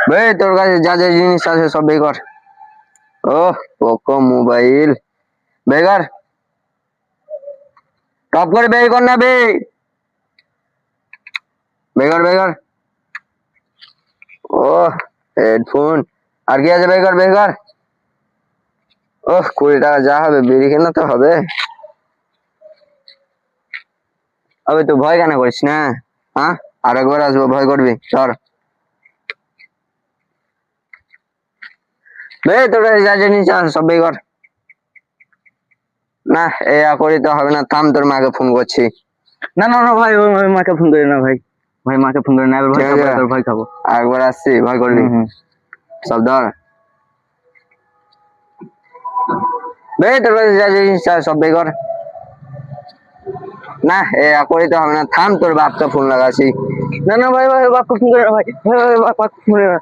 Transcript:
ভাই তোর কাছে যা যা জিনিস আছে সব বের কর। ও পোকো মোবাইল বের কর, টপ করে বের কর না বে, বের কর বের কর। ও হেডফোন, আর কি আছে বের কর বের কর। ও 20 টাকা যা হবে বিড়ি কেনা তো হবে। আবে তুই ভয় কেন করিস না? হ্যাঁ, আর একবার আসবো, ভয় করবি? চল বে তোর কাছে যা জিনিস আছে সব বের কর। না করিতে হবে না, থাম তোর মাকে ফোন করছি। না না না ভাই, ওই মাকে ফোন করে না ভাই, ভাই মাকে ফোন করে না, এবার ভয় ঠিক খাবো, আছে, এবার ভয় খাবো। আরেকবার আসছি, ভয় করবি? সব ধর বে তোর কাছে যা জিনিস আছে সব বের কর। না করিতে হবে না, থাম তোর বাপকে ফোন লাগাচ্ছি। না না ভাই, ভাই বাপকে ফোন করে না ভাই, ভাই বাপকে ফোন করে না।